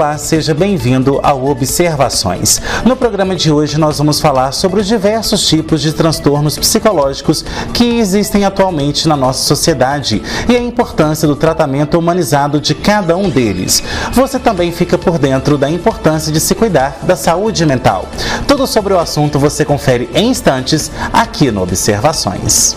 Olá, seja bem-vindo ao Observações. No programa de hoje nós vamos falar sobre os diversos tipos de transtornos psicológicos que existem atualmente na nossa sociedade e a importância do tratamento humanizado de cada um deles. Você também fica por dentro da importância de se cuidar da saúde mental. Tudo sobre o assunto você confere em instantes aqui no Observações.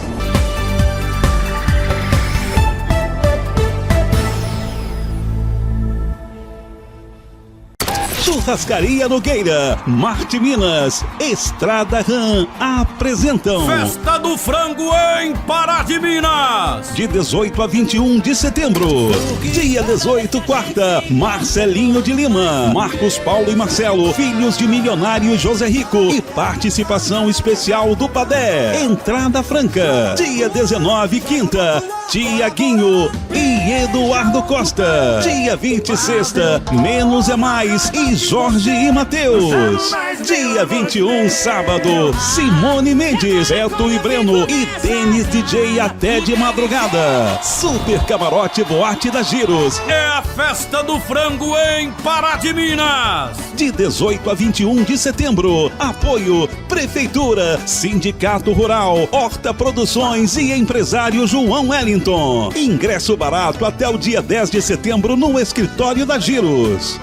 Churrascaria Nogueira, Marte Minas, Estrada Ram apresentam Festa do Frango em Pará de Minas, de 18 a 21 de setembro. Dia 18, quarta, Marcelinho de Lima, Marcos Paulo e Marcelo, filhos de milionário José Rico, e participação especial do Padé. Entrada franca. Dia 19, quinta, Tiaguinho e Eduardo Costa. Dia 20, sexta, Menos é Mais e Jorge e Matheus. Dia 21, sábado, Simone Mendes, Beto e Breno e Denis DJ até de madrugada. Super Camarote Boate da Giros. É a Festa do Frango em Pará de Minas. De 18 a 21 de setembro. Apoio Prefeitura, Sindicato Rural, Horta Produções e empresário João Wellington. Ingresso barato até o dia 10 de setembro no escritório da Giros.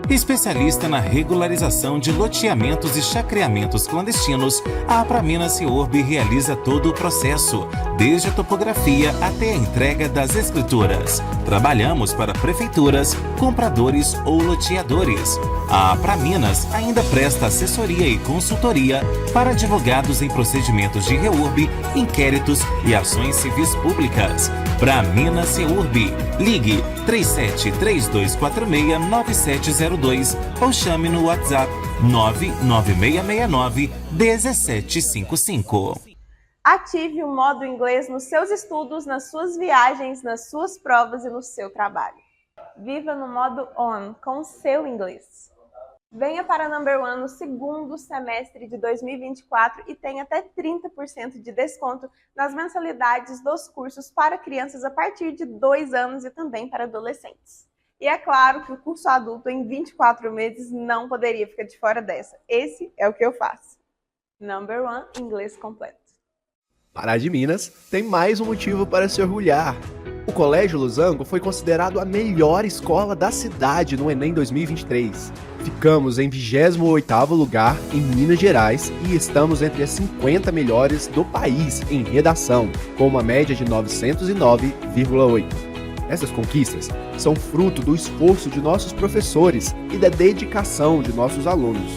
Especialista na regularização de loteamentos e chacreamentos clandestinos, a Apraminas Ciurb realiza todo o processo, desde a topografia até a entrega das escrituras. Trabalhamos para prefeituras, compradores ou loteadores. A Apraminas ainda presta assessoria e consultoria para advogados em procedimentos de REURB, inquéritos e ações civis públicas. Apraminas Ciurb. Ligue 3732469702 ou chame no WhatsApp 99669-1755. Ative o modo inglês nos seus estudos, nas suas viagens, nas suas provas e no seu trabalho. Viva no modo ON com o seu inglês. Venha para Number One no segundo semestre de 2024 e tenha até 30% de desconto nas mensalidades dos cursos para crianças a partir de 2 anos e também para adolescentes. E é claro que o curso adulto em 24 meses não poderia ficar de fora dessa. Esse é o que eu faço. Number One, inglês completo. Pará de Minas tem mais um motivo para se orgulhar. O Colégio Losango foi considerado a melhor escola da cidade no Enem 2023. Ficamos em 28º lugar em Minas Gerais e estamos entre as 50 melhores do país em redação, com uma média de 909,8. Essas conquistas são fruto do esforço de nossos professores e da dedicação de nossos alunos.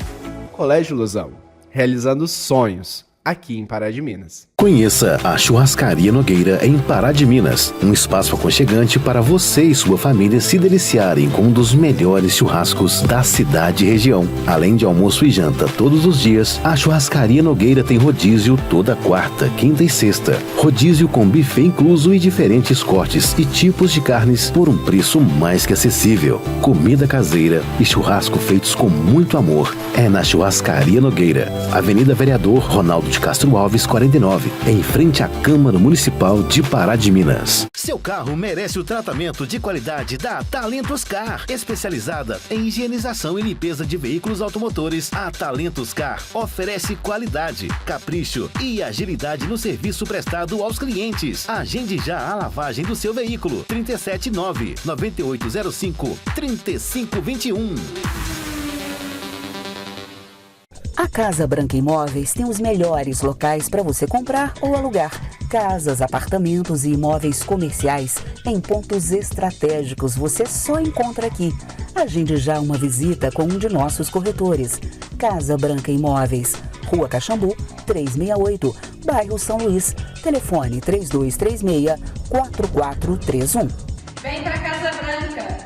Colégio Losango, realizando sonhos aqui em Pará de Minas. Conheça a Churrascaria Nogueira em Pará de Minas, um espaço aconchegante para você e sua família se deliciarem com um dos melhores churrascos da cidade e região. Além de almoço e janta todos os dias, a Churrascaria Nogueira tem rodízio toda quarta, quinta e sexta. Rodízio com buffet incluso e diferentes cortes e tipos de carnes por um preço mais que acessível. Comida caseira e churrasco feitos com muito amor é na Churrascaria Nogueira, Avenida Vereador Ronaldo de Castro Alves, 49, em frente à Câmara Municipal de Pará de Minas. Seu carro merece o tratamento de qualidade da Talentos Car, especializada em higienização e limpeza de veículos automotores. A Talentos Car oferece qualidade, capricho e agilidade no serviço prestado aos clientes. Agende já a lavagem do seu veículo. 379-9805-3521. A Casa Branca Imóveis tem os melhores locais para você comprar ou alugar. Casas, apartamentos e imóveis comerciais em pontos estratégicos você só encontra aqui. Agende já uma visita com um de nossos corretores. Casa Branca Imóveis, Rua Caxambu, 368, bairro São Luís. Telefone 3236-4431. Vem pra Casa Branca!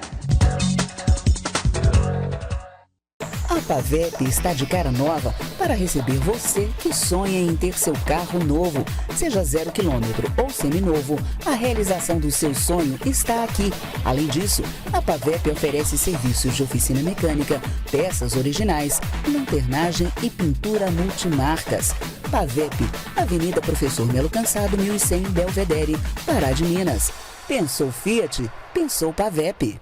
A Pavep está de cara nova para receber você que sonha em ter seu carro novo. Seja 0 km ou seminovo, a realização do seu sonho está aqui. Além disso, a Pavep oferece serviços de oficina mecânica, peças originais, lanternagem e pintura multimarcas. Pavep, Avenida Professor Melo Cansado, 1100, Belvedere, Pará de Minas. Pensou Fiat? Pensou Pavep.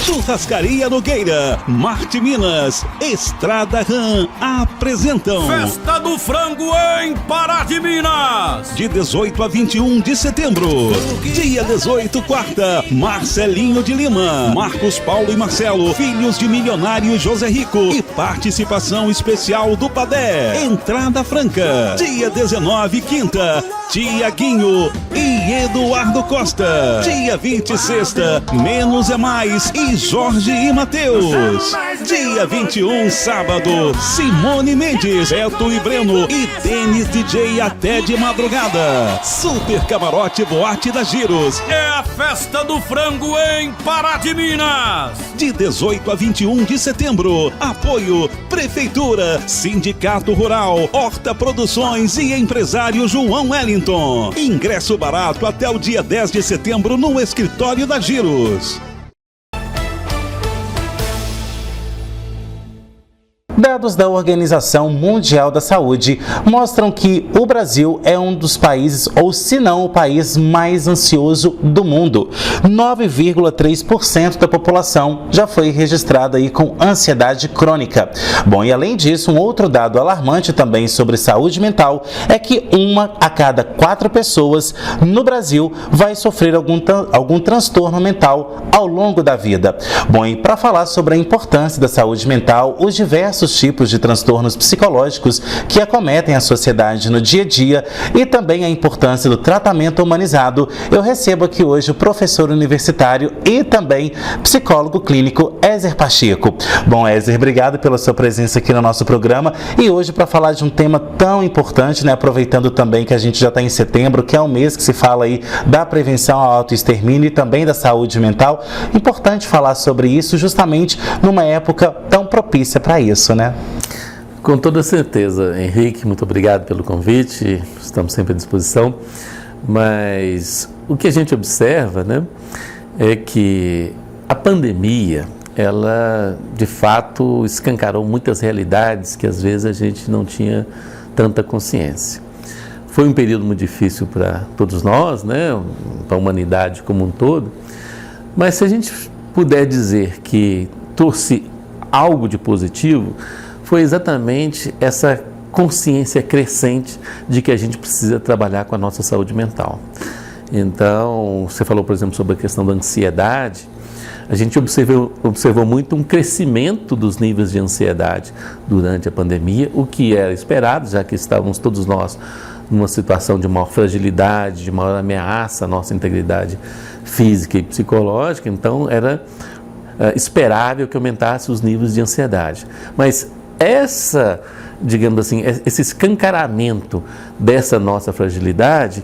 Churrascaria Nogueira, Marte Minas, Estrada Ram apresentam Festa do Frango em Pará de Minas. de 18 a 21 de setembro. Dia 18, quarta, Marcelinho de Lima, Marcos Paulo e Marcelo, filhos de milionário José Rico e participação especial do Padé. Entrada franca. Dia 19, quinta, Tiaguinho e Eduardo Costa. Dia 20, sexta, Menos é Mais e Jorge e Matheus. Dia 21, sábado, Simone Mendes, Beto e Breno e Denis DJ até de madrugada. Super Camarote Boate da Giros. É a Festa do Frango em Pará de Minas. De 18 a 21 de setembro. Apoio Prefeitura, Sindicato Rural, Horta Produções e empresário João Wellington. Ingresso barato até o dia 10 de setembro no escritório da Giros. Dados da Organização Mundial da Saúde mostram que o Brasil é um dos países, ou se não o país mais ansioso do mundo. 9,3% da população já foi registrada aí com ansiedade crônica. Bom, e além disso, um outro dado alarmante também sobre saúde mental é que 1 a cada 4 pessoas no Brasil vai sofrer algum transtorno mental ao longo da vida. Bom, e para falar sobre a importância da saúde mental, os diversos tipos de transtornos psicológicos que acometem a sociedade no dia a dia e também a importância do tratamento humanizado, eu recebo aqui hoje o professor universitário e também psicólogo clínico Ézer Pacheco. Bom, Ézer, obrigado pela sua presença aqui no nosso programa e hoje para falar de um tema tão importante, né, aproveitando também que a gente já está em setembro, que é um mês que se fala aí da prevenção ao autoextermínio e também da saúde mental. Importante falar sobre isso justamente numa época tão propícia para isso, né? Com toda certeza, Henrique, muito obrigado pelo convite, estamos sempre à disposição, mas o que a gente observa, né, é que a pandemia, ela de fato escancarou muitas realidades que às vezes a gente não tinha tanta consciência. Foi um período muito difícil para todos nós, né, para a humanidade como um todo, mas se a gente puder dizer que trouxe algo de positivo, foi exatamente essa consciência crescente de que a gente precisa trabalhar com a nossa saúde mental. Então, você falou, por exemplo, sobre a questão da ansiedade. A gente observou muito um crescimento dos níveis de ansiedade durante a pandemia, o que era esperado, já que estávamos todos nós numa situação de maior fragilidade, de maior ameaça à nossa integridade física e psicológica. Então, era esperável que aumentasse os níveis de ansiedade. Mas digamos assim, esse escancaramento dessa nossa fragilidade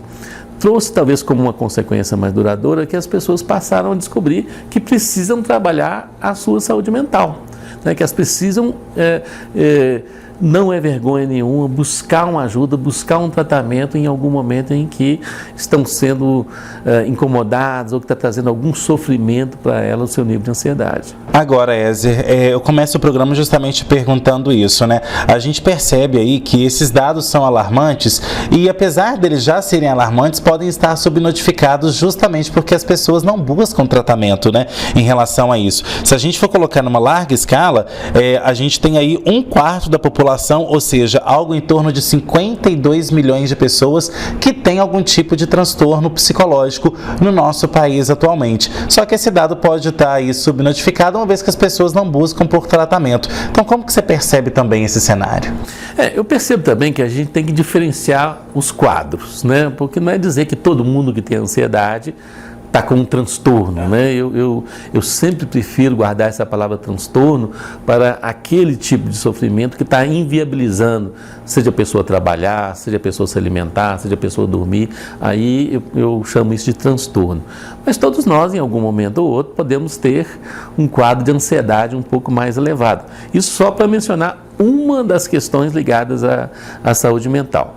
trouxe talvez como uma consequência mais duradoura que as pessoas passaram a descobrir que precisam trabalhar a sua saúde mental, né? Que elas precisam, não é vergonha nenhuma, buscar uma ajuda, buscar um tratamento em algum momento em que estão sendo incomodados ou que está trazendo algum sofrimento para ela o seu nível de ansiedade. Agora, Ézer, eu começo o programa justamente perguntando isso, né? A gente percebe aí que esses dados são alarmantes e apesar deles já serem alarmantes, podem estar subnotificados justamente porque as pessoas não buscam tratamento, né, em relação a isso. Se a gente for colocar numa larga escala, a gente tem aí 1/4 da população, ou seja, algo em torno de 52 milhões de pessoas que têm algum tipo de transtorno psicológico no nosso país atualmente. Só que esse dado pode estar aí subnotificado uma vez que as pessoas não buscam por tratamento. Então, como que você percebe também esse cenário? Eu percebo também que a gente tem que diferenciar os quadros, né? Porque não é dizer que todo mundo que tem ansiedade está com um transtorno, né? Eu sempre prefiro guardar essa palavra transtorno para aquele tipo de sofrimento que está inviabilizando, seja a pessoa trabalhar, seja a pessoa se alimentar, seja a pessoa dormir, aí eu chamo isso de transtorno. Mas todos nós, em algum momento ou outro, podemos ter um quadro de ansiedade um pouco mais elevado. Isso só para mencionar uma das questões ligadas à saúde mental.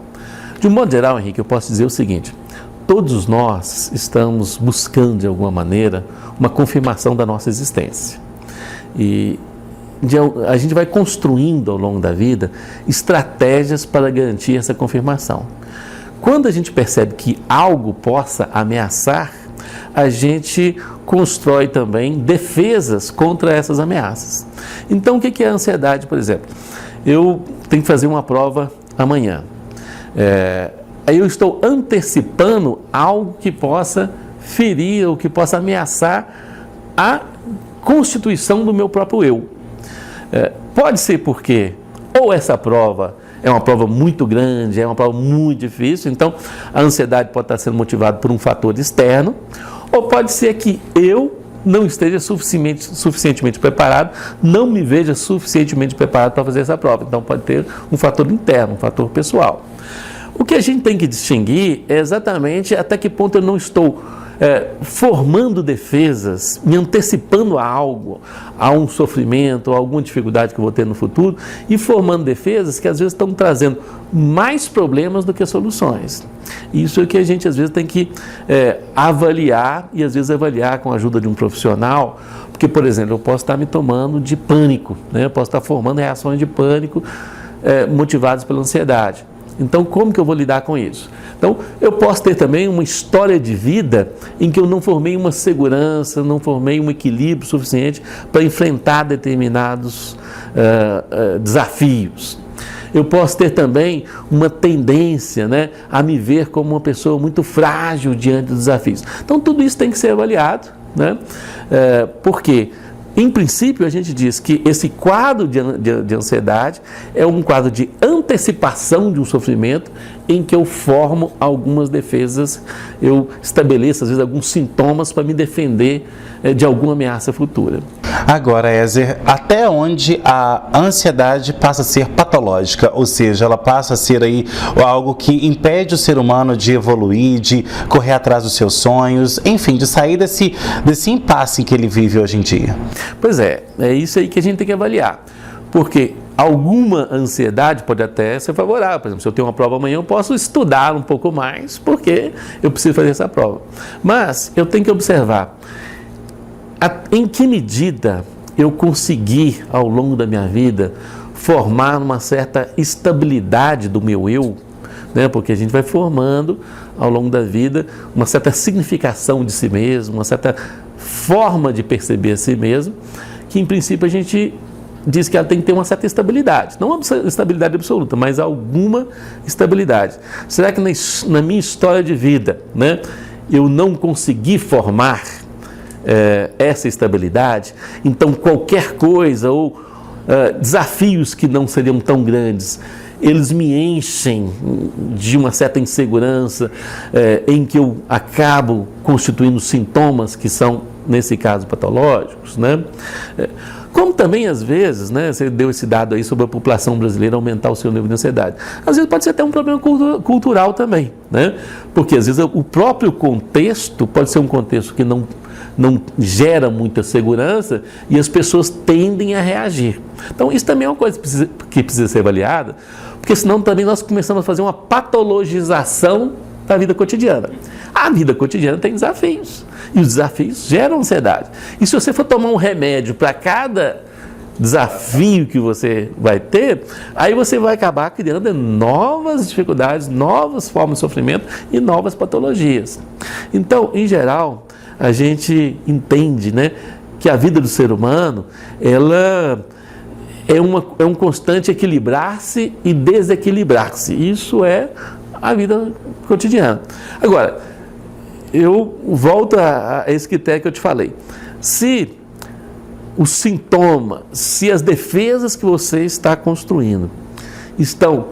De um modo geral, Henrique, eu posso dizer o seguinte: todos nós estamos buscando, de alguma maneira, uma confirmação da nossa existência. E a gente vai construindo ao longo da vida estratégias para garantir essa confirmação. Quando a gente percebe que algo possa ameaçar a gente constrói também defesas contra essas ameaças. Então, o que é a ansiedade, por exemplo? Eu tenho que fazer uma prova amanhã. Aí eu estou antecipando algo que possa ferir ou que possa ameaçar a constituição do meu próprio eu. Pode ser porque ou essa prova é uma prova muito grande, é uma prova muito difícil, então a ansiedade pode estar sendo motivada por um fator externo, ou pode ser que eu não esteja suficientemente preparado, não me veja suficientemente preparado para fazer essa prova. Então pode ter um fator interno, um fator pessoal. O que a gente tem que distinguir é exatamente até que ponto eu não estou formando defesas, me antecipando a algo, a um sofrimento, a alguma dificuldade que eu vou ter no futuro, e formando defesas que às vezes estão trazendo mais problemas do que soluções. Isso é que a gente às vezes tem que avaliar, e às vezes avaliar com a ajuda de um profissional, porque, por exemplo, eu posso estar me tomando de pânico, né? Eu posso estar formando reações de pânico motivadas pela ansiedade. Então, como que eu vou lidar com isso? Então, eu posso ter também uma história de vida em que eu não formei uma segurança, não formei um equilíbrio suficiente para enfrentar determinados desafios. Eu posso ter também uma tendência, né, a me ver como uma pessoa muito frágil diante dos desafios. Então, tudo isso tem que ser avaliado, né? Porque, em princípio, a gente diz que esse quadro de ansiedade é um quadro de antecipação de um sofrimento em que eu formo algumas defesas, eu estabeleço, às vezes, alguns sintomas para me defender de alguma ameaça futura. Agora, Ézer, até onde a ansiedade passa a ser patológica, ou seja, ela passa a ser aí algo que impede o ser humano de evoluir, de correr atrás dos seus sonhos, enfim, de sair desse impasse em que ele vive hoje em dia? Pois é isso aí que a gente tem que avaliar, porque alguma ansiedade pode até ser favorável. Por exemplo, se eu tenho uma prova amanhã, eu posso estudar um pouco mais, porque eu preciso fazer essa prova. Mas eu tenho que observar em que medida eu consegui, ao longo da minha vida, formar uma certa estabilidade do meu eu, né? Porque a gente vai formando, ao longo da vida, uma certa significação de si mesmo, uma certa forma de perceber a si mesmo, que, em princípio, a gente diz que ela tem que ter uma certa estabilidade. Não uma estabilidade absoluta, mas alguma estabilidade. Será que na minha história de vida, né, eu não consegui formar essa estabilidade? Então, qualquer coisa ou desafios que não seriam tão grandes, eles me enchem de uma certa insegurança, em que eu acabo constituindo sintomas que são, nesse caso, patológicos, né? Como também, às vezes, né, você deu esse dado aí sobre a população brasileira aumentar o seu nível de ansiedade. Às vezes pode ser até um problema cultural também, né? Porque às vezes o próprio contexto pode ser um contexto que não gera muita segurança e as pessoas tendem a reagir. Então, isso também é uma coisa que precisa ser avaliada, porque senão também nós começamos a fazer uma patologização da vida cotidiana. A vida cotidiana tem desafios, e os desafios geram ansiedade. E se você for tomar um remédio para cada desafio que você vai ter, aí você vai acabar criando novas dificuldades, novas formas de sofrimento e novas patologias. Então, em geral, a gente entende, né, que a vida do ser humano, ela é um constante equilibrar-se e desequilibrar-se. Isso é a vida cotidiana. Agora, eu volto a esse critério que eu te falei. Se o sintoma, se as defesas que você está construindo estão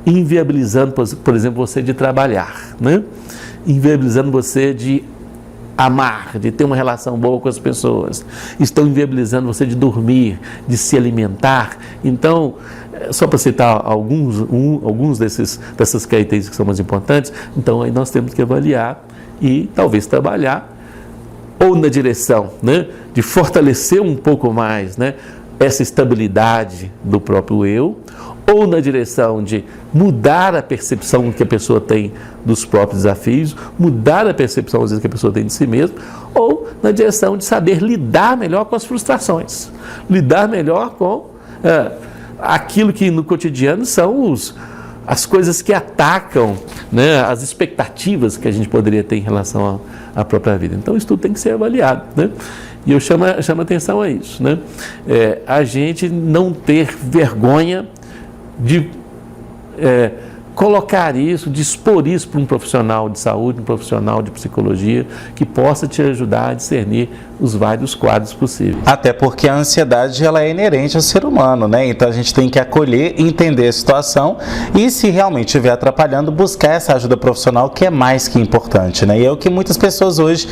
inviabilizando, por exemplo, você de trabalhar, né? Inviabilizando você de amar, de ter uma relação boa com as pessoas, estão inviabilizando você de dormir, de se alimentar. Então, só para citar alguns dessas características que são mais importantes, então aí nós temos que avaliar e talvez trabalhar ou na direção, né, de fortalecer um pouco mais, né, essa estabilidade do próprio eu, ou na direção de mudar a percepção que a pessoa tem dos próprios desafios, mudar a percepção às vezes que a pessoa tem de si mesma, ou na direção de saber lidar melhor com as frustrações, lidar melhor com aquilo que no cotidiano são as coisas que atacam, né, as expectativas que a gente poderia ter em relação à própria vida. Então isso tudo tem que ser avaliado, né? E eu chamo atenção a isso, né? A gente não ter vergonha de colocar isso, de expor isso para um profissional de saúde, um profissional de psicologia, que possa te ajudar a discernir os vários quadros possíveis. Até porque a ansiedade ela é inerente ao ser humano, né? Então a gente tem que acolher, entender a situação e, se realmente estiver atrapalhando, buscar essa ajuda profissional, que é mais que importante, né? E é o que muitas pessoas hoje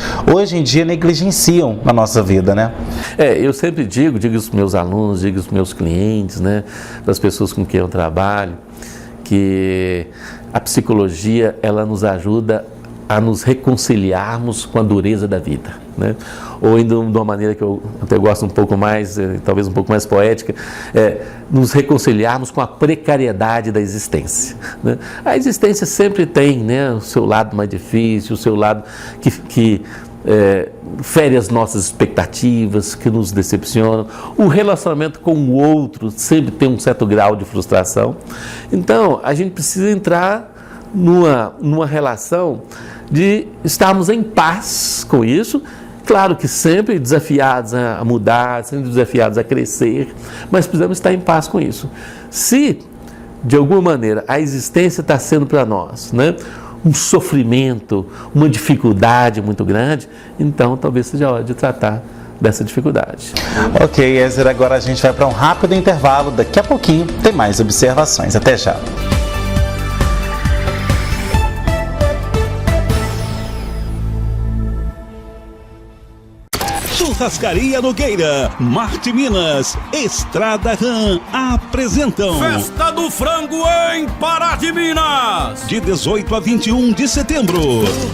em dia negligenciam na nossa vida, né? Eu sempre digo aos meus alunos, digo aos meus clientes, né, das pessoas com quem eu trabalho, que a psicologia ela nos ajuda a nos reconciliarmos com a dureza da vida, né? Ou ainda de uma maneira que eu até gosto um pouco mais, talvez um pouco mais poética, nos reconciliarmos com a precariedade da existência, né? A existência sempre tem, né, o seu lado mais difícil, o seu lado que fere as nossas expectativas, que nos decepcionam. O relacionamento com o outro sempre tem um certo grau de frustração. Então, a gente precisa entrar numa relação de estarmos em paz com isso. Claro que sempre desafiados a mudar, sempre desafiados a crescer, mas precisamos estar em paz com isso. Se, de alguma maneira, a existência está sendo para nós, né, um sofrimento, uma dificuldade muito grande, então talvez seja a hora de tratar dessa dificuldade. Ok, Ézer, agora a gente vai para um rápido intervalo. Daqui a pouquinho tem mais observações. Até já. Churrascaria Nogueira, Marte Minas, Estrada Ram apresentam Festa do Frango em Pará de Minas. De 18 a 21 de setembro.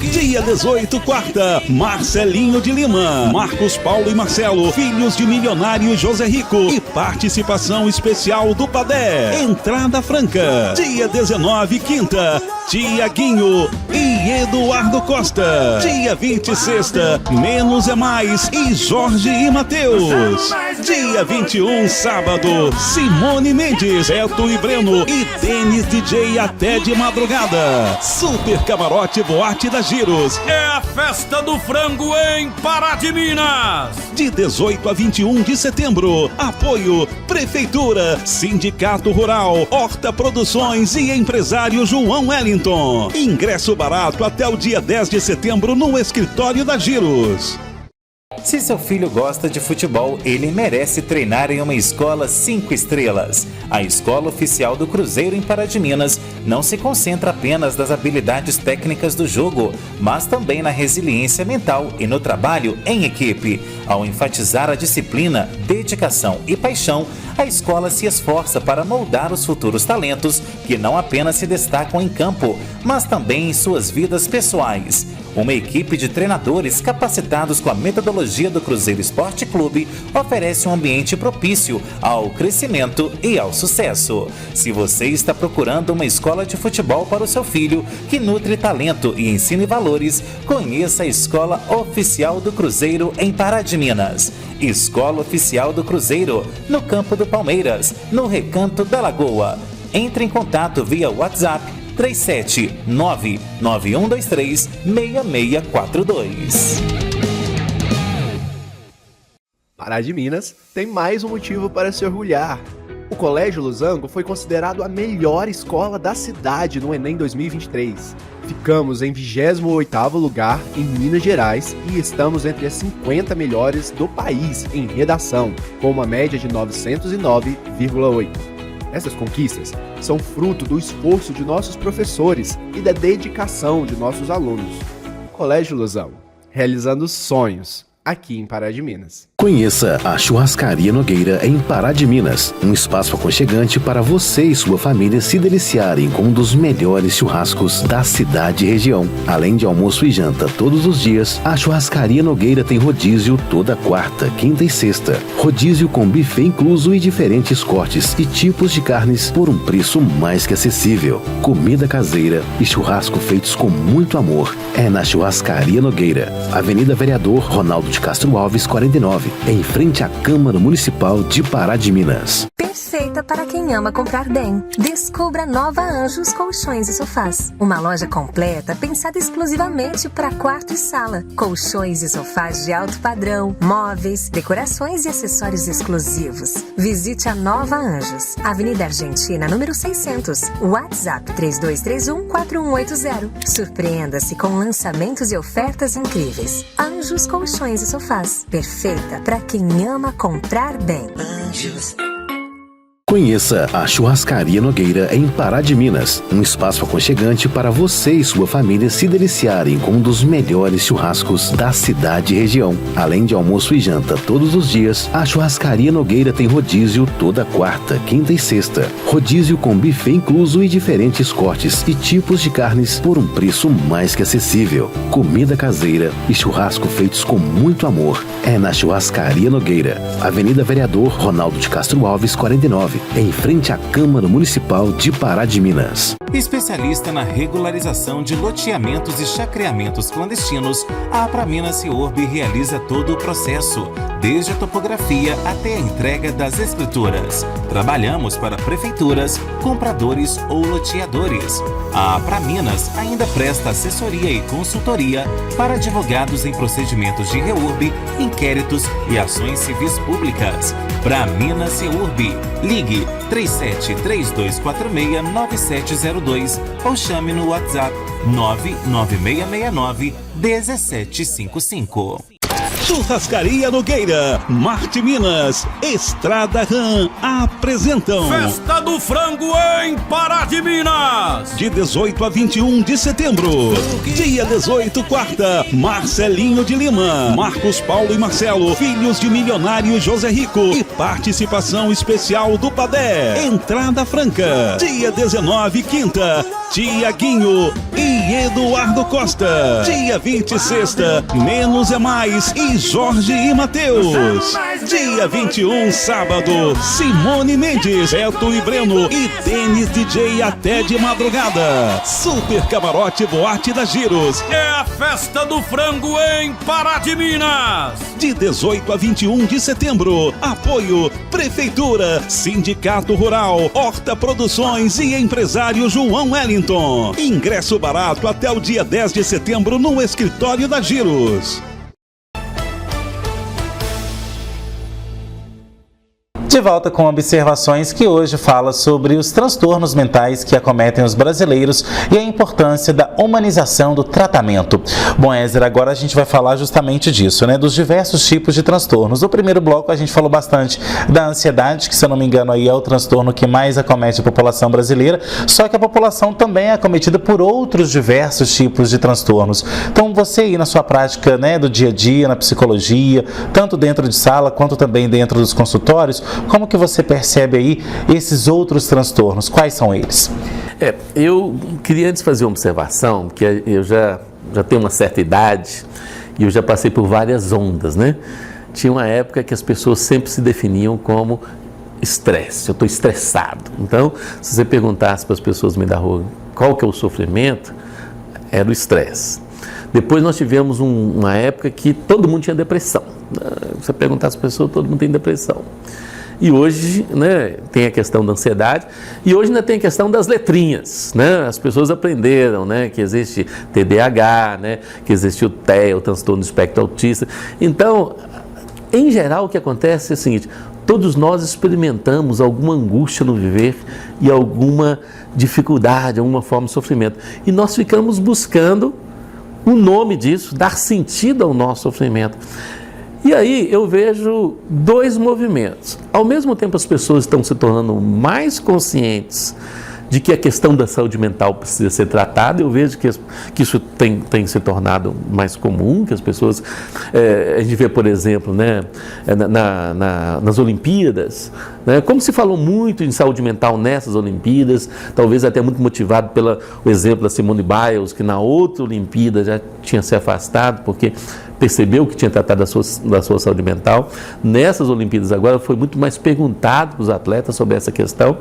Dia 18, quarta, Marcelinho de Lima, Marcos Paulo e Marcelo, filhos de milionário José Rico, e participação especial do Padé. Entrada franca. Dia 19, quinta, Tiaguinho e Eduardo Costa. Dia 20, sexta, Menos é Mais e Jorge e Matheus. Dia 21, sábado, Simone Mendes, Beto e Breno e Denis DJ até de madrugada. Super Camarote Boate da Giros. É a Festa do Frango em Pará de Minas. De 18 a 21 de setembro. Apoio Prefeitura, Sindicato Rural, Horta Produções e empresário João Wellington. Ingresso barato até o dia 10 de setembro no escritório da Giros. Se seu filho gosta de futebol, ele merece treinar em uma escola 5 estrelas. A Escola Oficial do Cruzeiro em Pará de Minas não se concentra apenas nas habilidades técnicas do jogo, mas também na resiliência mental e no trabalho em equipe. Ao enfatizar a disciplina, dedicação e paixão, a escola se esforça para moldar os futuros talentos que não apenas se destacam em campo, mas também em suas vidas pessoais. Uma equipe de treinadores capacitados com a metodologia do Cruzeiro Esporte Clube oferece um ambiente propício ao crescimento e ao sucesso. Se você está procurando uma escola de futebol para o seu filho, que nutre talento e ensine valores, conheça a Escola Oficial do Cruzeiro em Pará de Minas. Escola Oficial do Cruzeiro, no Campo do Palmeiras, no Recanto da Lagoa. Entre em contato via WhatsApp 37991236642. Pará de Minas tem mais um motivo para se orgulhar. O Colégio Losango foi considerado a melhor escola da cidade no Enem 2023. Ficamos em 28º lugar em Minas Gerais e estamos entre as 50 melhores do país em redação, com uma média de 909,8. Essas conquistas são fruto do esforço de nossos professores e da dedicação de nossos alunos. Colégio Losango, realizando sonhos aqui em Pará de Minas. Conheça a Churrascaria Nogueira em Pará de Minas, um espaço aconchegante para você e sua família se deliciarem com um dos melhores churrascos da cidade e região. Além de almoço e janta todos os dias, a Churrascaria Nogueira tem rodízio toda quarta, quinta e sexta. Rodízio com buffet incluso e diferentes cortes e tipos de carnes por um preço mais que acessível. Comida caseira e churrasco feitos com muito amor é na Churrascaria Nogueira, Avenida Vereador Ronaldo de Castro Alves, 49. Em frente à Câmara Municipal de Pará de Minas. Perfeita perfeita para quem ama comprar bem. Descubra a nova Anjos Colchões e Sofás. Uma loja completa pensada exclusivamente para quarto e sala. Colchões e sofás de alto padrão, móveis, decorações e acessórios exclusivos. Visite a nova Anjos, Avenida Argentina, número 600. WhatsApp 3231-4180. Surpreenda-se com lançamentos e ofertas incríveis. Anjos Colchões e Sofás. Perfeita para quem ama comprar bem. Anjos. Conheça a Churrascaria Nogueira em Pará de Minas, um espaço aconchegante para você e sua família se deliciarem com um dos melhores churrascos da cidade e região. Além de almoço e janta todos os dias, a Churrascaria Nogueira tem rodízio toda quarta, quinta e sexta. Rodízio com buffet incluso e diferentes cortes e tipos de carnes por um preço mais que acessível. Comida caseira e churrasco feitos com muito amor. É na Churrascaria Nogueira, Avenida Vereador Ronaldo de Castro Alves, 49. Em frente à Câmara Municipal de Pará de Minas. Especialista na regularização de loteamentos e chacreamentos clandestinos, a Apraminas Ciorb realiza todo o processo, desde a topografia até a entrega das escrituras. Trabalhamos para prefeituras, compradores ou loteadores. A Apraminas ainda presta assessoria e consultoria para advogados em procedimentos de reurb, inquéritos e ações civis públicas. Apraminas Ciorb. Ligue 3732469702 ou chame no WhatsApp 99669-1755. Churrascaria Nogueira, Marte Minas, Estrada Ram apresentam Festa do Frango em Pará de Minas. De 18 a 21 de setembro. Dia 18, quarta, Marcelinho de Lima, Marcos Paulo e Marcelo, filhos de milionário José Rico e participação especial do Padé. Entrada franca. Dia 19, quinta, Tiaguinho e Eduardo Costa. Dia 20, sexta, Menos é Mais e Jorge e Matheus. Dia 21, sábado, Simone Mendes, Beto e Breno e Denis DJ até de madrugada. Super Camarote Boate da Giros. É a Festa do Frango em Pará de Minas. De 18 a 21 de setembro. Apoio Prefeitura, Sindicato Rural, Horta Produções e empresário João Wellington. Ingresso barato até o dia 10 de setembro no escritório da Giros. De volta com observações que hoje fala sobre os transtornos mentais que acometem os brasileiros e a importância da humanização do tratamento. Bom, Ézer, agora a gente vai falar justamente disso, né? Dos diversos tipos de transtornos. No primeiro bloco a gente falou bastante da ansiedade, que se eu não me engano aí é o transtorno que mais acomete a população brasileira, só que a população também é acometida por outros diversos tipos de transtornos. Então você aí na sua prática, né, do dia a dia, na psicologia, tanto dentro de sala quanto também dentro dos consultórios, como que você percebe aí esses outros transtornos? Quais são eles? Eu queria antes fazer uma observação, que eu já tenho uma certa idade e eu já passei por várias ondas, né? Tinha uma época que as pessoas sempre se definiam como estresse, eu estou estressado. Então, se você perguntasse para as pessoas no meio da rua qual que é o sofrimento, era o estresse. Depois nós tivemos uma época que todo mundo tinha depressão. Você perguntar às pessoas, todo mundo tem depressão. E hoje, né, tem a questão da ansiedade e hoje ainda tem a questão das letrinhas, né? As pessoas aprenderam, né, que existe TDAH, né, que existe o TEA, o transtorno do espectro autista. Então, em geral, o que acontece é o seguinte: todos nós experimentamos alguma angústia no viver e alguma dificuldade, alguma forma de sofrimento. E nós ficamos buscando o nome disso, dar sentido ao nosso sofrimento. E aí eu vejo dois movimentos. Ao mesmo tempo as pessoas estão se tornando mais conscientes de que a questão da saúde mental precisa ser tratada. Eu vejo que isso tem se tornado mais comum, que as pessoas... a gente vê, por exemplo, né, nas Olimpíadas, né, como se falou muito em saúde mental nessas Olimpíadas, talvez até muito motivado pelo exemplo da Simone Biles, que na outra Olimpíada já tinha se afastado, porque percebeu que tinha tratado da sua saúde mental. Nessas Olimpíadas agora foi muito mais perguntado para os atletas sobre essa questão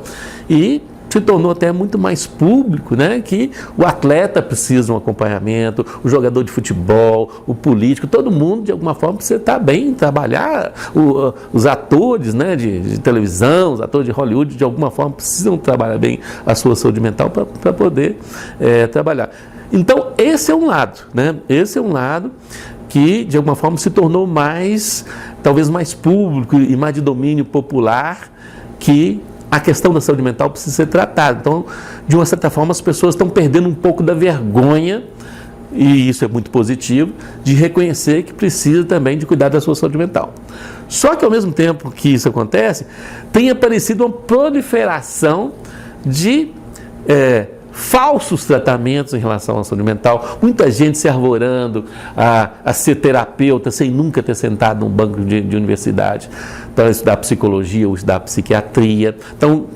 e se tornou até muito mais público, né? Que o atleta precisa de um acompanhamento, o jogador de futebol, o político, todo mundo de alguma forma precisa estar bem, trabalhar, os atores, né, de televisão, os atores de Hollywood de alguma forma precisam trabalhar bem a sua saúde mental para poder trabalhar. Então esse é um lado, né? Esse é um lado que de alguma forma se tornou mais, talvez mais público e mais de domínio popular, que a questão da saúde mental precisa ser tratada. Então, de uma certa forma, as pessoas estão perdendo um pouco da vergonha, e isso é muito positivo, de reconhecer que precisa também de cuidar da sua saúde mental. Só que, ao mesmo tempo que isso acontece, tem aparecido uma proliferação de falsos tratamentos em relação à saúde mental, muita gente se arvorando a ser terapeuta sem nunca ter sentado num banco de universidade para estudar psicologia ou estudar psiquiatria. Então,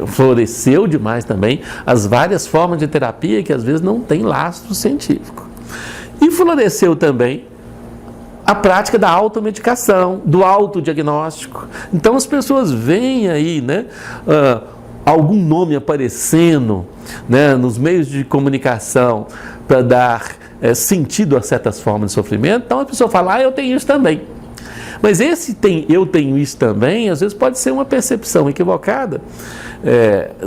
floresceu demais também as várias formas de terapia que às vezes não tem lastro científico. E floresceu também a prática da automedicação, do autodiagnóstico. Então as pessoas veem aí, né, algum nome aparecendo, né, nos meios de comunicação para dar sentido a certas formas de sofrimento. Então a pessoa fala, eu tenho isso também. Mas eu tenho isso também, às vezes pode ser uma percepção equivocada.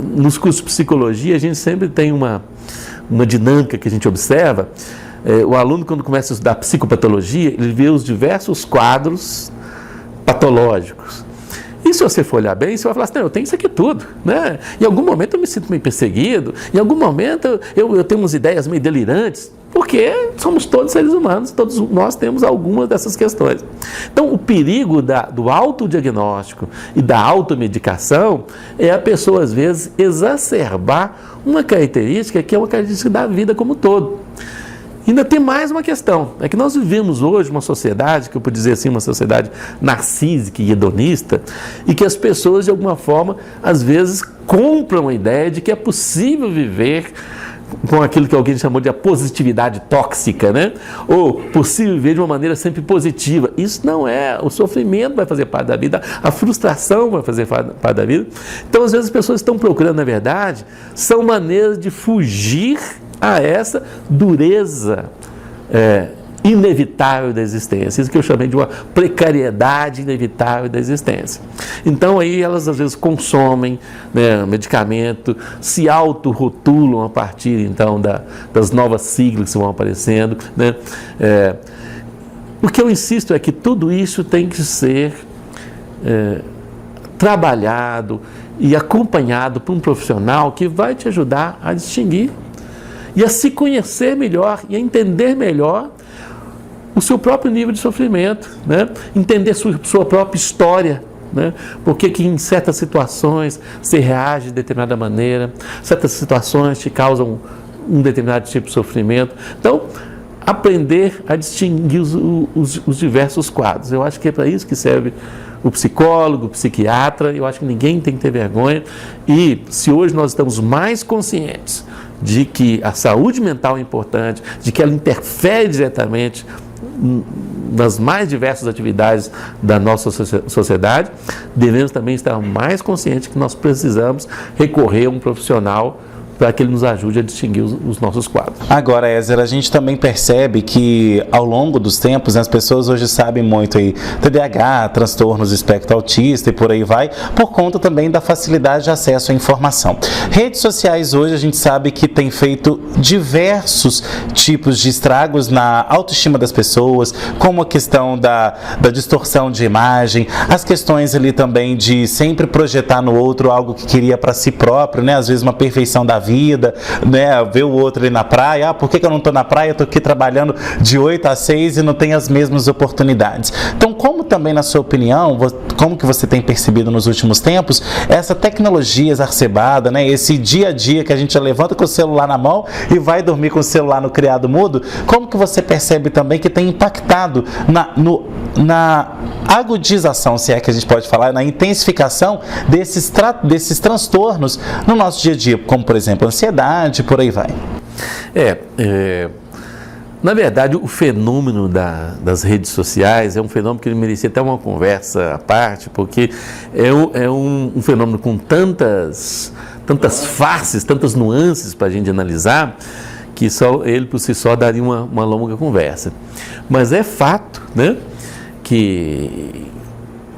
Nos cursos de psicologia, a gente sempre tem uma dinâmica que a gente observa. O aluno, quando começa a estudar psicopatologia, ele vê os diversos quadros patológicos. E se você for olhar bem, você vai falar assim, eu tenho isso aqui tudo, né? Em algum momento eu me sinto meio perseguido, em algum momento eu tenho umas ideias meio delirantes, porque somos todos seres humanos, todos nós temos algumas dessas questões. Então, o perigo do autodiagnóstico e da automedicação é a pessoa, às vezes, exacerbar uma característica que é uma característica da vida como um todo. Ainda tem mais uma questão, é que nós vivemos hoje uma sociedade, que eu posso dizer assim, uma sociedade narcísica e hedonista, e que as pessoas, de alguma forma, às vezes compram a ideia de que é possível viver com aquilo que alguém chamou de a positividade tóxica, né? Ou possível viver de uma maneira sempre positiva. Isso não é, o sofrimento vai fazer parte da vida, a frustração vai fazer parte da vida. Então, às vezes, as pessoas estão procurando, na verdade, são maneiras de fugir a essa dureza inevitável da existência, isso que eu chamei de uma precariedade inevitável da existência. Então aí elas às vezes consomem, né, medicamento, se autorrotulam a partir então das novas siglas que vão aparecendo, né? O que eu insisto é que tudo isso tem que ser trabalhado e acompanhado por um profissional que vai te ajudar a distinguir e a se conhecer melhor e a entender melhor o seu próprio nível de sofrimento, né? Entender sua própria história, né? Porque que em certas situações você reage de determinada maneira, certas situações te causam um determinado tipo de sofrimento. Então, aprender a distinguir os diversos quadros. Eu acho que é para isso que serve o psicólogo, o psiquiatra. Eu acho que ninguém tem que ter vergonha. E se hoje nós estamos mais conscientes de que a saúde mental é importante, de que ela interfere diretamente nas mais diversas atividades da nossa sociedade, devemos também estar mais conscientes que nós precisamos recorrer a um profissional para que ele nos ajude a distinguir os nossos quadros. Agora, Ézer, a gente também percebe que ao longo dos tempos, né, as pessoas hoje sabem muito aí TDAH, transtornos do espectro autista e por aí vai, por conta também da facilidade de acesso à informação. Redes sociais hoje a gente sabe que tem feito diversos tipos de estragos na autoestima das pessoas, como a questão da distorção de imagem, as questões ali também de sempre projetar no outro algo que queria para si próprio, né, às vezes uma perfeição da vida, né? Ver o outro ali na praia, por que eu não estou na praia? Eu estou aqui trabalhando de 8 a 6 e não tenho as mesmas oportunidades. Então, como também, na sua opinião, como que você tem percebido nos últimos tempos, essa tecnologia exacerbada, né? Esse dia a dia que a gente já levanta com o celular na mão e vai dormir com o celular no criado mudo, como que você percebe também que tem impactado na agudização, se é que a gente pode falar, na intensificação desses transtornos no nosso dia a dia, como, por exemplo, ansiedade, por aí vai? Na verdade, o fenômeno das redes sociais é um fenômeno que merecia até uma conversa à parte, porque é um fenômeno com tantas tantas faces, tantas nuances para a gente analisar, que só ele por si só daria uma longa conversa. Mas é fato, né, que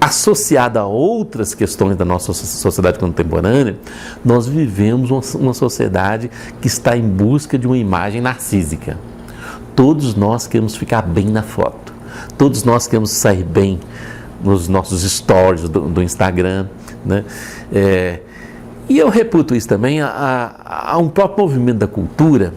associada a outras questões da nossa sociedade contemporânea, nós vivemos uma sociedade que está em busca de uma imagem narcísica. Todos nós queremos ficar bem na foto, todos nós queremos sair bem nos nossos stories do Instagram, né? E eu reputo isso também a um próprio movimento da cultura,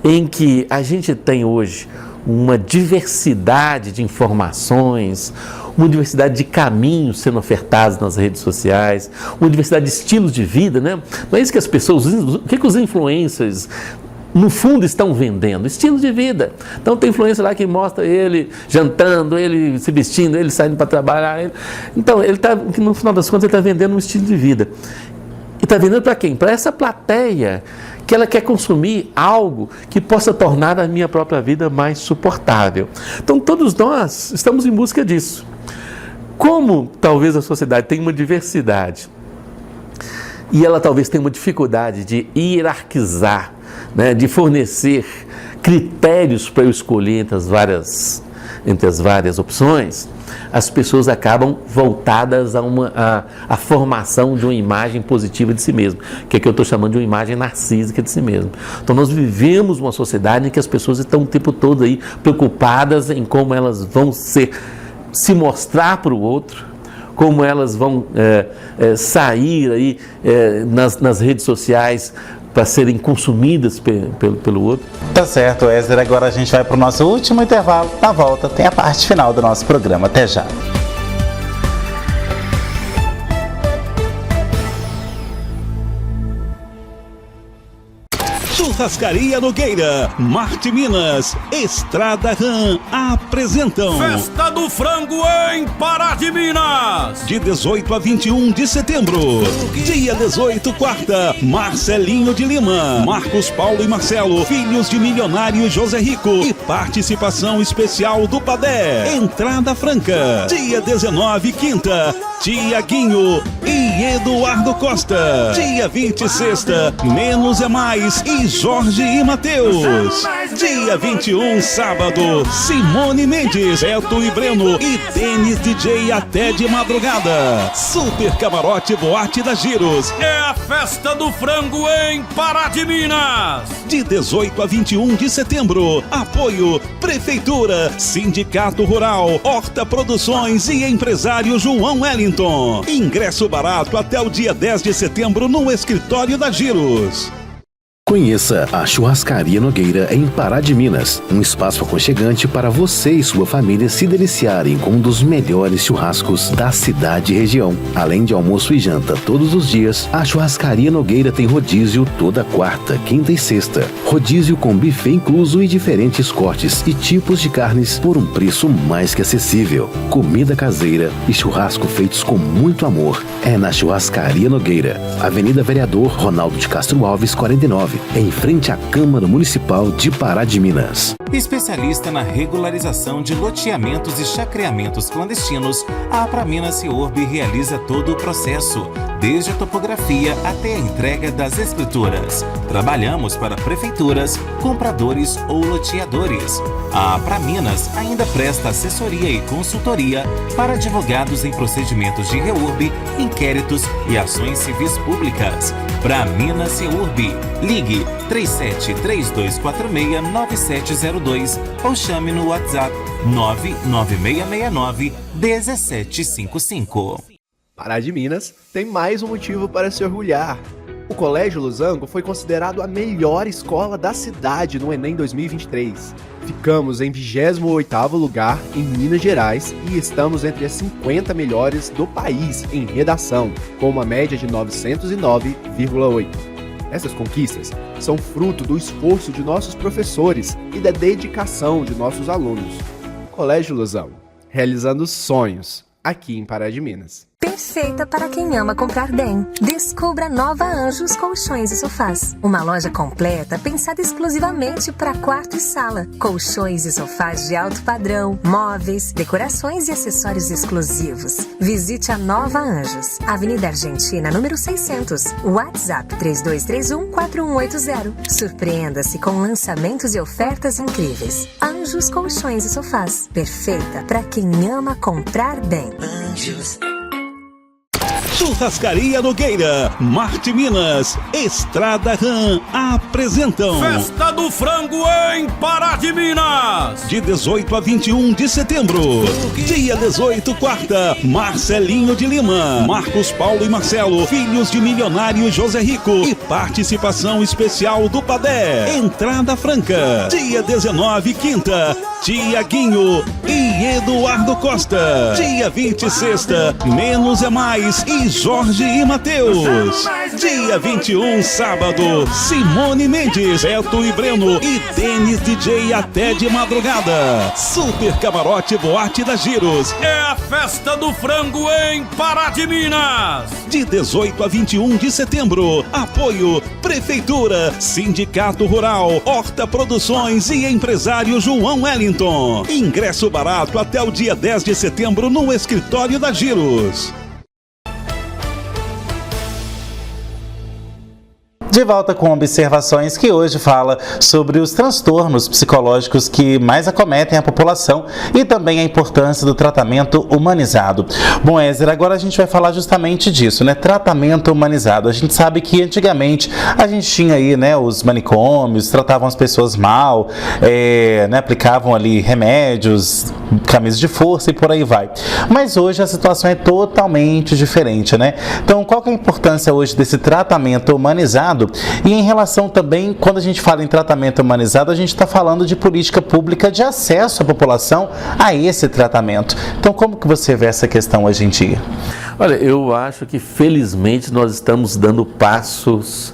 em que a gente tem hoje uma diversidade de informações, uma diversidade de caminhos sendo ofertados nas redes sociais, uma diversidade de estilos de vida, né? Não é isso que as pessoas, o que os influencers no fundo estão vendendo? Estilo de vida. Então tem influencer lá que mostra ele jantando, ele se vestindo, ele saindo para trabalhar. Então ele está, no final das contas, ele está vendendo um estilo de vida. E está vendendo para quem? Para essa plateia que ela quer consumir algo que possa tornar a minha própria vida mais suportável. Então todos nós estamos em busca disso. Como talvez a sociedade tenha uma diversidade e ela talvez tenha uma dificuldade de hierarquizar, né, de fornecer critérios para eu escolher entre as várias opções, as pessoas acabam voltadas à formação de uma imagem positiva de si mesmo, que é que eu estou chamando de uma imagem narcísica de si mesmo. Então nós vivemos uma sociedade em que as pessoas estão o tempo todo aí preocupadas em como elas vão se mostrar para o outro, como elas vão sair aí nas redes sociais para serem consumidas pelo outro. Tá certo, Wesley. Agora a gente vai para o nosso último intervalo. Na volta tem a parte final do nosso programa. Até já. Churrascaria Nogueira, Marte Minas, Estrada Ram apresentam Festa do Frango em Pará de Minas, de 18 a 21 de setembro. Dia 18, quarta, Marcelinho de Lima, Marcos Paulo e Marcelo, filhos de milionário José Rico, e participação especial do Padé. Entrada franca. Dia 19, quinta, Tiaguinho e Eduardo Costa. Dia 20, sexta, Menos é Mais e Jorge e Matheus. Dia 21, sábado, Simone Mendes, Beto e Breno e Denis DJ até de madrugada. Super Camarote Boate da Giros. É a Festa do Frango em Pará de Minas. De 18 a 21 de setembro. Apoio Prefeitura, Sindicato Rural, Horta Produções e empresário João Wellington. Ingresso barato até o dia 10 de setembro no escritório da Giros. Conheça a Churrascaria Nogueira em Pará de Minas, um espaço aconchegante para você e sua família se deliciarem com um dos melhores churrascos da cidade e região. Além de almoço e janta todos os dias, a Churrascaria Nogueira tem rodízio toda quarta, quinta e sexta. Rodízio com buffet incluso e diferentes cortes e tipos de carnes por um preço mais que acessível. Comida caseira e churrasco feitos com muito amor. É na Churrascaria Nogueira, Avenida Vereador Ronaldo de Castro Alves, 49. Em frente à Câmara Municipal de Pará de Minas. Especialista na regularização de loteamentos e chacreamentos clandestinos, a Praminas Ciorb realiza todo o processo, desde a topografia até a entrega das escrituras. Trabalhamos para prefeituras, compradores ou loteadores. A Praminas ainda presta assessoria e consultoria para advogados em procedimentos de reurb, inquéritos e ações civis públicas. Praminas Ciorb. Ligue 3732469702 ou chame no WhatsApp 99669-1755. Pará de Minas tem mais um motivo para se orgulhar. O Colégio Losango foi considerado a melhor escola da cidade no Enem 2023. Ficamos em 28º lugar em Minas Gerais e estamos entre as 50 melhores do país em redação, com uma média de 909,8. Essas conquistas são fruto do esforço de nossos professores e da dedicação de nossos alunos. Colégio Losango, realizando sonhos aqui em Pará de Minas. Pense perfeita para quem ama comprar bem. Descubra a nova Anjos Colchões e Sofás. Uma loja completa pensada exclusivamente para quarto e sala. Colchões e sofás de alto padrão, móveis, decorações e acessórios exclusivos. Visite a nova Anjos, Avenida Argentina, número 600. WhatsApp 3231-4180. Surpreenda-se com lançamentos e ofertas incríveis. Anjos Colchões e Sofás. Perfeita para quem ama comprar bem. Churrascaria Nogueira, Marte Minas, Estrada Ram apresentam Festa do Frango em Pará de Minas. De 18 a 21 de setembro. Dia 18, quarta, Marcelinho de Lima, Marcos Paulo e Marcelo, filhos de milionário José Rico e participação especial do Padé. Entrada franca. Dia 19, quinta, Tiaguinho e Eduardo Costa. Dia 20, sexta, Menos é Mais e Jorge e Matheus. Dia 21, sábado, Simone Mendes, Beto e Breno e Denis DJ até de madrugada. Super Camarote Boate da Giros. É a Festa do Frango em Pará de Minas. De 18 a 21 de setembro. Apoio Prefeitura, Sindicato Rural, Horta Produções e empresário João Wellington. Ingresso barato até o dia 10 de setembro no escritório da Giros. De volta com observações que hoje fala sobre os transtornos psicológicos que mais acometem a população e também a importância do tratamento humanizado. Bom, Ézer, agora a gente vai falar justamente disso, né? Tratamento humanizado. A gente sabe que antigamente a gente tinha aí, né, os manicômios, tratavam as pessoas mal, né, aplicavam ali remédios, camisas de força e por aí vai. Mas hoje a situação é totalmente diferente, né? Então, qual que é a importância hoje desse tratamento humanizado? E em relação também, quando a gente fala em tratamento humanizado, a gente está falando de política pública de acesso à população a esse tratamento. Então, como que você vê essa questão hoje em dia? Olha, eu acho que felizmente nós estamos dando passos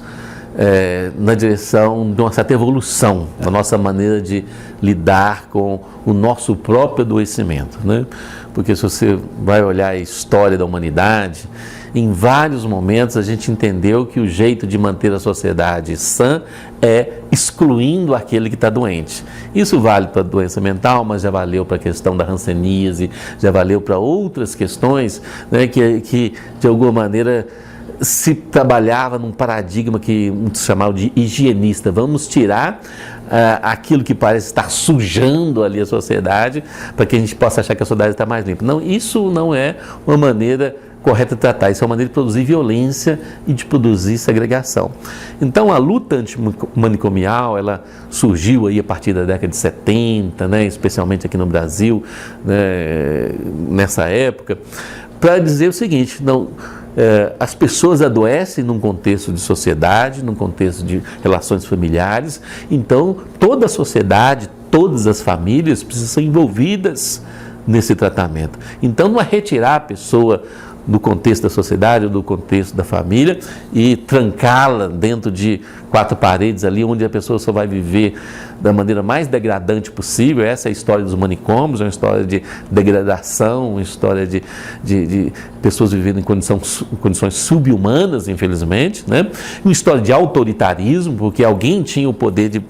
na direção de uma certa evolução da nossa maneira de lidar com o nosso próprio adoecimento, né? Porque se você vai olhar a história da humanidade, em vários momentos a gente entendeu que o jeito de manter a sociedade sã é excluindo aquele que está doente. Isso vale para a doença mental, mas já valeu para a questão da hanseníase, já valeu para outras questões, né, que de alguma maneira se trabalhava num paradigma que muitos chamavam de higienista. Vamos tirar aquilo que parece estar sujando ali a sociedade para que a gente possa achar que a sociedade está mais limpa. Não, isso não é uma maneira correta de tratar, isso é uma maneira de produzir violência e de produzir segregação. Então a luta antimanicomial, ela surgiu aí a partir da década de 70, né, especialmente aqui no Brasil, né, nessa época, para dizer o seguinte: não, as pessoas adoecem num contexto de sociedade, num contexto de relações familiares, então toda a sociedade, todas as famílias precisam ser envolvidas nesse tratamento. Então não é retirar a pessoa do contexto da sociedade ou do contexto da família e trancá-la dentro de quatro paredes ali, onde a pessoa só vai viver da maneira mais degradante possível. Essa é a história dos manicômios, é uma história de degradação, uma história de pessoas vivendo em condições subhumanas, infelizmente, né? Uma história de autoritarismo, porque alguém tinha o poder de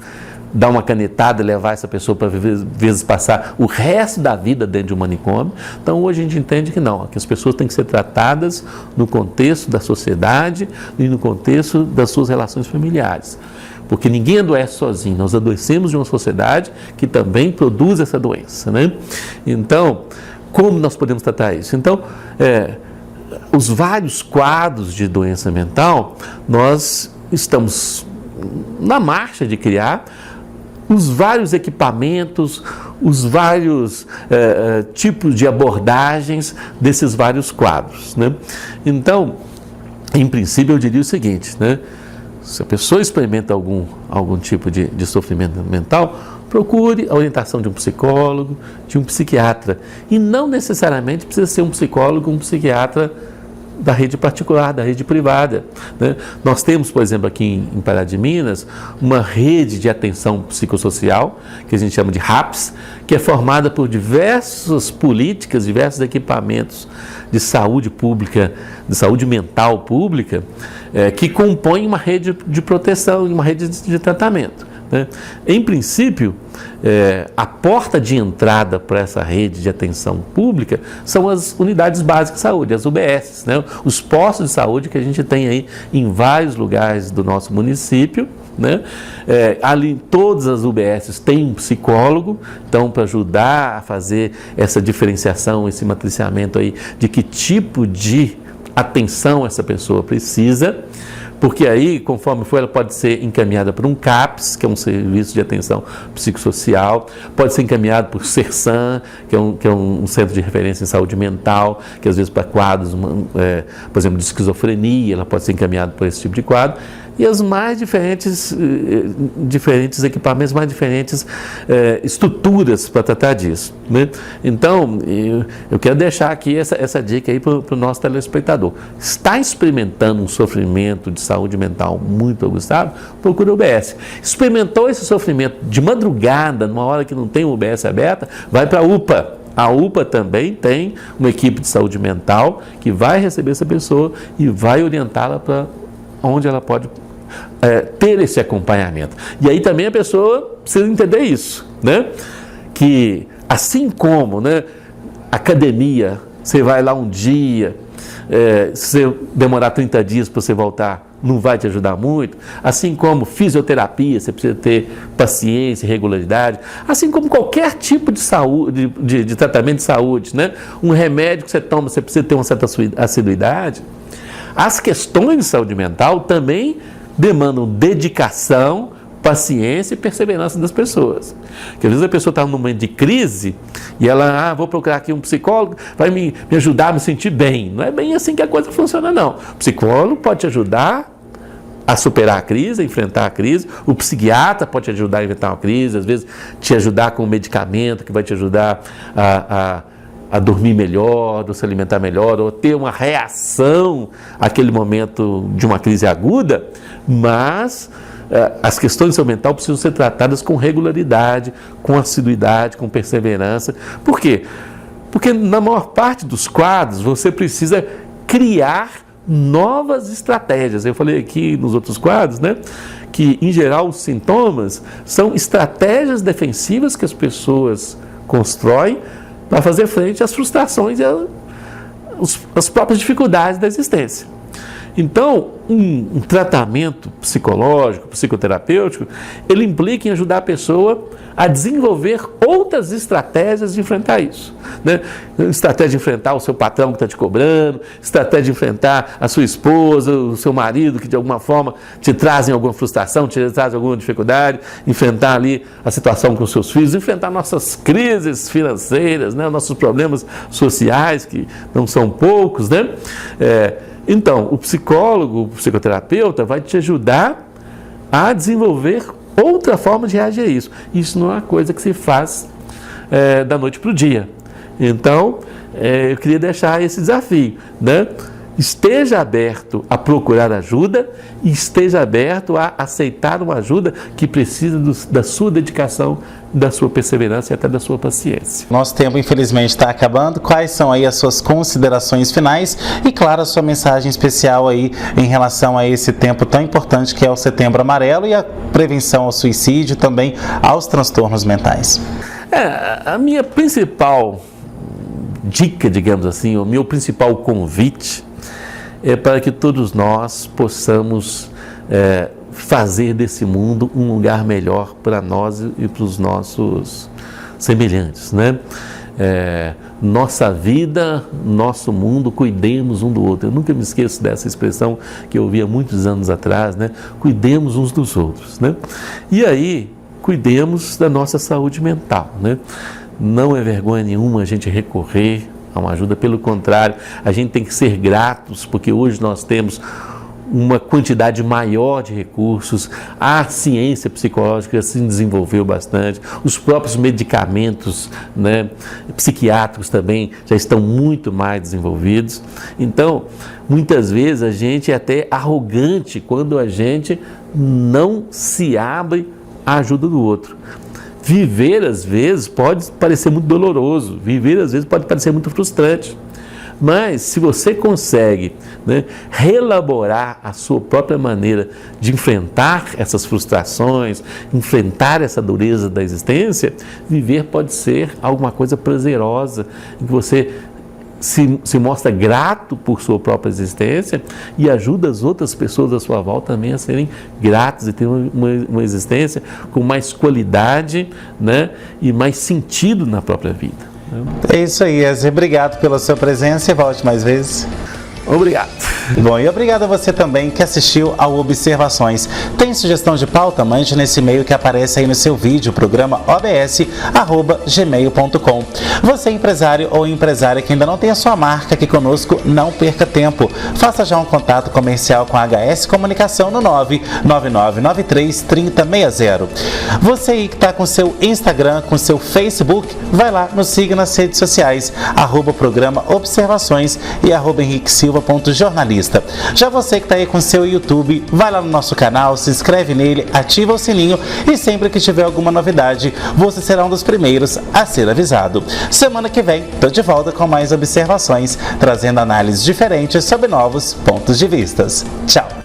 dar uma canetada e levar essa pessoa para, às vezes, passar o resto da vida dentro de um manicômio. Então, hoje a gente entende que não, que as pessoas têm que ser tratadas no contexto da sociedade e no contexto das suas relações familiares. Porque ninguém adoece sozinho, nós adoecemos de uma sociedade que também produz essa doença, né? Então, como nós podemos tratar isso? Então, os vários quadros de doença mental, nós estamos na marcha de criar os vários equipamentos, os vários tipos de abordagens desses vários quadros, né? Então, em princípio, eu diria o seguinte, né? Se a pessoa experimenta algum tipo de sofrimento mental, procure a orientação de um psicólogo, de um psiquiatra. E não necessariamente precisa ser um psicólogo, um psiquiatra da rede particular, da rede privada, né? Nós temos, por exemplo, aqui em Pará de Minas, uma rede de atenção psicossocial, que a gente chama de RAPS, que é formada por diversas políticas, diversos equipamentos de saúde pública, de saúde mental pública, que compõem uma rede de proteção e uma rede de tratamento, né? Em princípio, a porta de entrada para essa rede de atenção pública são as unidades básicas de saúde, as UBS, né? Os postos de saúde que a gente tem aí em vários lugares do nosso município, né? Ali todas as UBSs têm um psicólogo, então para ajudar a fazer essa diferenciação, esse matriciamento aí de que tipo de atenção essa pessoa precisa, porque aí, conforme for, ela pode ser encaminhada por um CAPS, que é um serviço de atenção psicossocial, pode ser encaminhada por CERSAM, que é um centro de referência em saúde mental, que às vezes para quadros, por exemplo, de esquizofrenia, ela pode ser encaminhada por esse tipo de quadro, e as mais diferentes equipamentos, mais diferentes estruturas para tratar disso, né? Então, eu quero deixar aqui essa dica aí para o nosso telespectador. Está experimentando um sofrimento de saúde mental muito aguçado? Procura o UBS. Experimentou esse sofrimento de madrugada, numa hora que não tem UBS aberta? Vai para a UPA. A UPA também tem uma equipe de saúde mental que vai receber essa pessoa e vai orientá-la para onde ela pode ter esse acompanhamento. E aí também a pessoa precisa entender isso, né? Que assim como, né, academia, você vai lá um dia, se você demorar 30 dias para você voltar, não vai te ajudar muito, assim como fisioterapia, você precisa ter paciência, regularidade, assim como qualquer tipo de saúde, de tratamento de saúde, né? Um remédio que você toma, você precisa ter uma certa assiduidade. As questões de saúde mental também demandam dedicação, paciência e perseverança das pessoas. Porque às vezes a pessoa está num momento de crise e ela, vou procurar aqui um psicólogo, vai me ajudar a me sentir bem. Não é bem assim que a coisa funciona, não. O psicólogo pode te ajudar a superar a crise, a enfrentar a crise. O psiquiatra pode te ajudar a enfrentar uma crise, às vezes te ajudar com um medicamento que vai te ajudar a dormir melhor, ou se alimentar melhor, ou ter uma reação àquele momento de uma crise aguda, mas as questões de saúde mental precisam ser tratadas com regularidade, com assiduidade, com perseverança. Por quê? Porque na maior parte dos quadros você precisa criar novas estratégias. Eu falei aqui nos outros quadros, né, que em geral os sintomas são estratégias defensivas que as pessoas constroem para fazer frente às frustrações e às próprias dificuldades da existência. Então, um tratamento psicológico, psicoterapêutico, ele implica em ajudar a pessoa a desenvolver outras estratégias de enfrentar isso, né? Estratégia de enfrentar o seu patrão que está te cobrando, estratégia de enfrentar a sua esposa, o seu marido que de alguma forma te trazem alguma frustração, te trazem alguma dificuldade, enfrentar ali a situação com os seus filhos, enfrentar nossas crises financeiras, né? Nossos problemas sociais, que não são poucos, né? Então, o psicólogo, o psicoterapeuta vai te ajudar a desenvolver outra forma de reagir a isso. Isso não é uma coisa que se faz da noite para o dia. Então, eu queria deixar esse desafio, né? Esteja aberto a procurar ajuda e esteja aberto a aceitar uma ajuda que precisa da sua dedicação, da sua perseverança e até da sua paciência. Nosso tempo, infelizmente, está acabando. Quais são aí as suas considerações finais e, claro, a sua mensagem especial aí em relação a esse tempo tão importante que é o Setembro Amarelo e a prevenção ao suicídio, também aos transtornos mentais? A minha principal dica, digamos assim, o meu principal convite é para que todos nós possamos fazer desse mundo um lugar melhor para nós e para os nossos semelhantes, né? Nossa vida, nosso mundo, cuidemos um do outro. Eu nunca me esqueço dessa expressão que eu ouvi há muitos anos atrás, né? Cuidemos uns dos outros, né? E aí, cuidemos da nossa saúde mental, né? Não é vergonha nenhuma a gente recorrer a uma ajuda, pelo contrário, a gente tem que ser gratos, porque hoje nós temos uma quantidade maior de recursos, a ciência psicológica se desenvolveu bastante, os próprios medicamentos, né, psiquiátricos também já estão muito mais desenvolvidos. Então, muitas vezes a gente é até arrogante quando a gente não se abre à ajuda do outro. Viver, às vezes, pode parecer muito doloroso, viver, às vezes, pode parecer muito frustrante. Mas, se você consegue, né, reelaborar a sua própria maneira de enfrentar essas frustrações, enfrentar essa dureza da existência, viver pode ser alguma coisa prazerosa, em que você se mostra grato por sua própria existência e ajuda as outras pessoas à sua volta também a serem gratas e ter uma existência com mais qualidade, né, e mais sentido na própria vida. É isso aí, Ezra. Obrigado pela sua presença e volte mais vezes. Obrigado. Bom, e obrigado a você também que assistiu ao Observações. Tem sugestão de pauta? Mande nesse e-mail que aparece aí no seu vídeo, programa obs@gmail.com. Você empresário ou empresária que ainda não tem a sua marca aqui conosco, não perca tempo. Faça já um contato comercial com a HS Comunicação no 999933060. Você aí que está com seu Instagram, com seu Facebook, vai lá, nos siga nas redes sociais, @programa Observações e @henriquesilva.jornalista. Já você que está aí com seu YouTube, vai lá no nosso canal, se inscreve nele, ativa o sininho e sempre que tiver alguma novidade, você será um dos primeiros a ser avisado. Semana que vem, estou de volta com mais observações, trazendo análises diferentes sobre novos pontos de vista. Tchau!